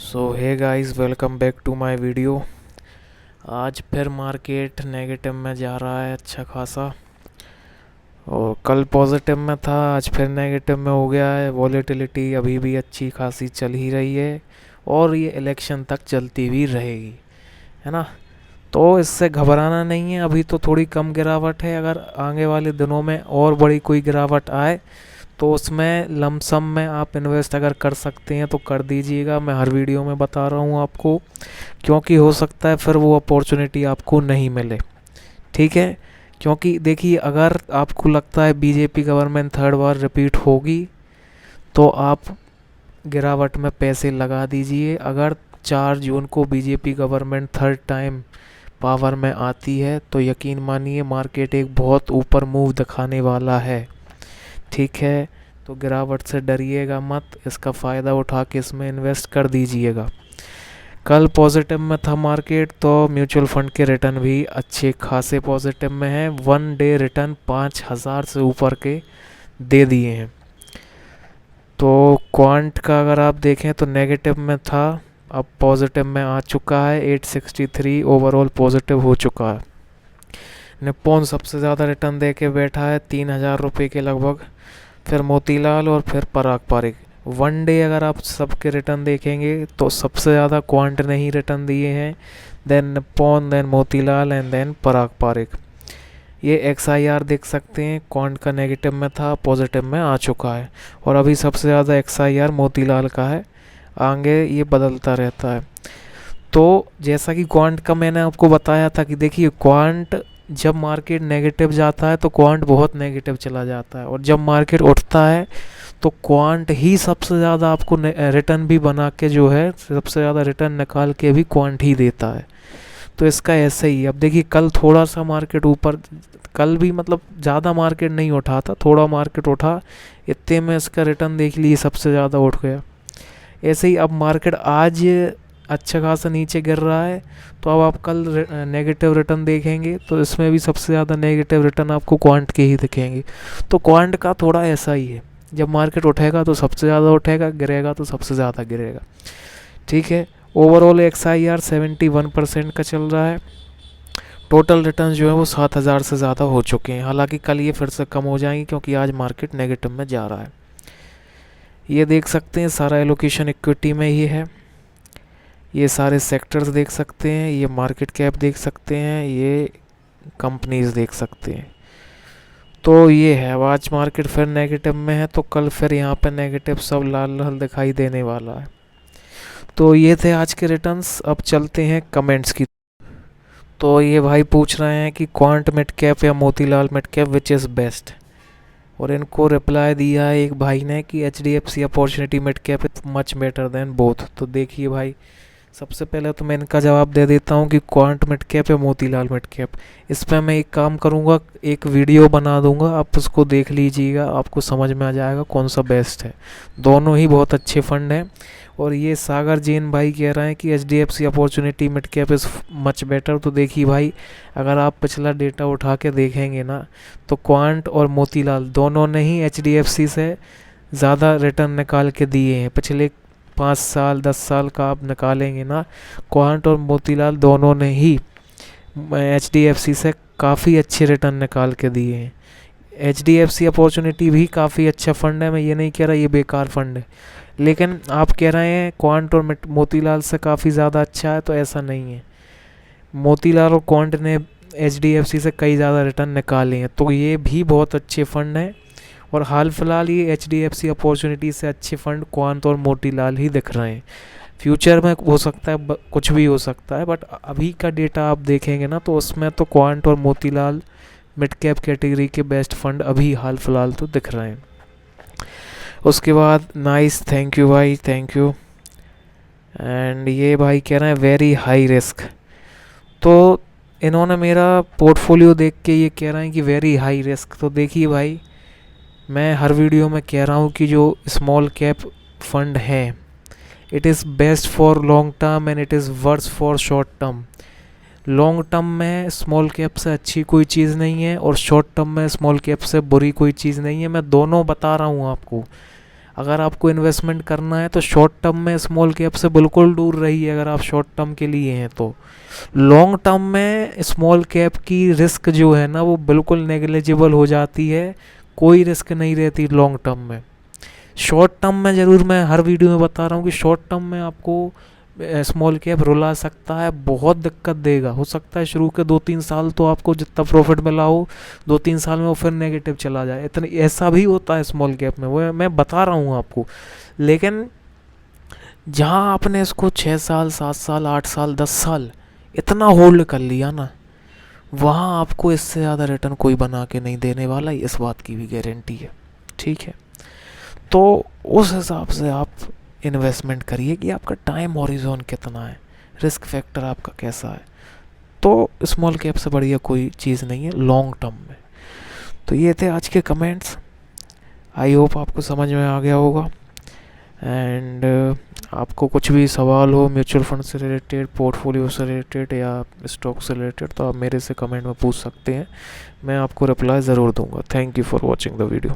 So hey guys, welcome back to my video. आज फिर market negative में जा रहा है अच्छा खासा। और कल पॉजिटिव में था, आज फिर नेगेटिव में हो गया है। वॉलेटिलिटी अभी भी अच्छी खासी चल ही रही है और ये इलेक्शन तक चलती भी रहेगी, है ना। तो इससे घबराना नहीं है, अभी तो थोड़ी कम गिरावट है। अगर आगे वाले दिनों में और बड़ी कोई गिरावट आए तो उसमें लमसम में आप इन्वेस्ट अगर कर सकते हैं तो कर दीजिएगा। मैं हर वीडियो में बता रहा हूँ आपको, क्योंकि हो सकता है फिर वो अपॉर्चुनिटी आपको नहीं मिले। ठीक है, क्योंकि देखिए, अगर आपको लगता है बीजेपी गवर्नमेंट थर्ड बार रिपीट होगी तो आप गिरावट में पैसे लगा दीजिए। अगर 4 जून को BJP government third time power में आती है तो यकीन मानिए मार्केट एक बहुत ऊपर मूव दिखाने वाला है। ठीक है, तो गिरावट से डरिएगा मत, इसका फ़ायदा उठा के इसमें इन्वेस्ट कर दीजिएगा। कल पॉजिटिव में था मार्केट, तो म्यूचुअल फंड के रिटर्न भी अच्छे खासे पॉजिटिव में हैं। 1 डे रिटर्न 5,000 से ऊपर के दे दिए हैं। तो क्वांट का अगर आप देखें तो नेगेटिव में था, अब पॉजिटिव में आ चुका है। 863 ओवरऑल पॉजिटिव हो चुका है। निप्पॉन सबसे ज़्यादा रिटर्न दे के बैठा है 3,000 रुपये के लगभग, फिर मोतीलाल और फिर पराग पारिक। 1 डे अगर आप सबके रिटर्न देखेंगे तो सबसे ज़्यादा क्वांट ने ही रिटर्न दिए हैं, then Nippon, then Motilal and then Parag Parikh. ये XIR देख सकते हैं, क्वांट का नेगेटिव में था, पॉजिटिव में आ चुका है। और अभी सबसे ज़्यादा XIR मोतीलाल का है, आगे ये बदलता रहता है। तो जैसा कि क्वांट का मैंने आपको बताया था कि देखिए, क्वांट जब मार्केट नेगेटिव जाता है तो क्वांट बहुत नेगेटिव चला जाता है, और जब मार्केट उठता है तो क्वांट ही सबसे ज़्यादा आपको रिटर्न भी बना के, जो है सबसे ज़्यादा रिटर्न निकाल के भी क्वांट ही देता है। तो इसका ऐसे ही, अब देखिए कल थोड़ा सा मार्केट ऊपर, कल भी मतलब ज़्यादा मार्केट नहीं उठा था, थोड़ा मार्केट उठा, इतने में इसका रिटर्न देख लीजिए सबसे ज़्यादा उठ गया। ऐसे ही अब मार्केट आज अच्छा खासा नीचे गिर रहा है, तो अब आप कल नेगेटिव रिटर्न देखेंगे तो इसमें भी सबसे ज़्यादा नेगेटिव रिटर्न आपको क्वांट के ही दिखेंगे। तो क्वांट का थोड़ा ऐसा ही है, जब मार्केट उठेगा तो सबसे ज़्यादा उठेगा, गिरेगा तो सबसे ज़्यादा गिरेगा। ठीक है, ओवरऑल XIR 71% का चल रहा है। टोटल रिटर्न जो है वो 7,000 से ज़्यादा हो चुके हैं। हालांकि कल ये फिर से कम हो जाएंगे क्योंकि आज मार्केट नेगेटिव में जा रहा है। ये देख सकते हैं सारा एलोकेशन इक्विटी में ही है। ये सारे सेक्टर्स देख सकते हैं, ये मार्केट कैप देख सकते हैं, ये कंपनीज देख सकते हैं। तो ये है, अब आज मार्केट फिर नेगेटिव में है तो कल फिर यहाँ पे नेगेटिव सब लाल लाल दिखाई देने वाला है। तो ये थे आज के रिटर्न्स। अब चलते हैं कमेंट्स की। तो ये भाई पूछ रहे हैं कि क्वांट मिड कैप या Motilal mid cap which is best, और इनको रिप्लाई दिया है एक भाई ने कि HDFC opportunity mid cap is much better than both. तो देखिए भाई, सबसे पहले तो मैं इनका जवाब दे देता हूँ कि क्वांट मिड कैप या मोतीलाल मिड कैप। इस पर मैं एक काम करूँगा, एक वीडियो बना दूँगा, आप उसको देख लीजिएगा, आपको समझ में आ जाएगा कौन सा बेस्ट है। दोनों ही बहुत अच्छे फंड हैं। और ये सागर जैन भाई कह रहे हैं कि HDFC opportunity mid cap is much better. तो देखिए भाई, अगर आप पिछला डेटा उठा के देखेंगे ना, तो क्वांट और मोतीलाल दोनों ने ही HDFC से ज़्यादा रिटर्न निकाल के दिए हैं। पिछले 5 साल 10 साल का आप निकालेंगे ना, क्वांट और मोतीलाल दोनों ने ही HDFC से काफ़ी अच्छे रिटर्न निकाल के दिए हैं। HDFC अपॉर्चुनिटी भी काफ़ी अच्छा फ़ंड है, मैं ये नहीं कह रहा ये बेकार फ़ंड है, लेकिन आप कह रहे हैं क्वांट और मोतीलाल से काफ़ी ज़्यादा अच्छा है, तो ऐसा नहीं है। मोतीलाल और क्वांट ने HDFC से कई ज़्यादा रिटर्न निकाले हैं, तो ये भी बहुत अच्छे फ़ंड हैं। और हाल फिलहाल ये HDFC अपॉर्चुनिटी से अच्छे फ़ंड क्वांट और मोतीलाल ही दिख रहे हैं। फ्यूचर में हो सकता है कुछ भी हो सकता है, बट अभी का डेटा आप देखेंगे ना तो उसमें तो क्वांट और मोतीलाल मिड कैप कैटेगरी के बेस्ट फंड अभी हाल फिलहाल तो दिख रहे हैं। उसके बाद नाइस, थैंक यू भाई, थैंक यू। एंड ये भाई कह रहे हैं वेरी हाई रिस्क। तो इन्होंने मेरा पोर्टफोलियो देख के ये कह रहे हैं कि वेरी हाई रिस्क। तो देखिए भाई, मैं हर वीडियो में कह रहा हूँ कि जो स्मॉल कैप फंड है, it is best for long term and it is verse for short term. Long term में स्मॉल कैप से अच्छी कोई चीज़ नहीं है और शॉर्ट टर्म में स्मॉल कैप से बुरी कोई चीज़ नहीं है। मैं दोनों बता रहा हूँ आपको। अगर आपको इन्वेस्टमेंट करना है तो शॉर्ट टर्म में स्मॉल कैप से बिल्कुल दूर रहिए, अगर आप शॉर्ट टर्म के लिए हैं तो। लॉन्ग टर्म में स्मॉल कैप की रिस्क जो है ना वो बिल्कुल नेग्लिजिबल हो जाती है, कोई रिस्क नहीं रहती लॉन्ग टर्म में। शॉर्ट टर्म में ज़रूर मैं हर वीडियो में बता रहा हूँ कि शॉर्ट टर्म में आपको स्मॉल कैप रुला सकता है, बहुत दिक्कत देगा। हो सकता है शुरू के 2-3 साल तो आपको जितना प्रॉफिट मिला हो 2-3 साल में वो फिर नेगेटिव चला जाए, इतना ऐसा भी होता है स्मॉल कैप में, वो मैं बता रहा हूँ आपको। लेकिन जहाँ आपने इसको 6 साल 7 साल 8 साल 10 साल इतना होल्ड कर लिया ना, वहाँ आपको इससे ज़्यादा रिटर्न कोई बना के नहीं देने वाला, इस बात की भी गारंटी है। ठीक है, तो उस हिसाब से आप इन्वेस्टमेंट करिए कि आपका टाइम हॉरिजॉन कितना है, रिस्क फैक्टर आपका कैसा है। तो स्मॉल कैप से बढ़िया कोई चीज़ नहीं है लॉन्ग टर्म में। तो ये थे आज के कमेंट्स, आई होप आपको समझ में आ गया होगा। एंड आपको कुछ भी सवाल हो म्यूचुअल फंड से रिलेटेड, पोर्टफोलियो से रिलेटेड या स्टॉक से रिलेटेड, तो आप मेरे से कमेंट में पूछ सकते हैं, मैं आपको रिप्लाई ज़रूर दूंगा। Thank you for watching the video.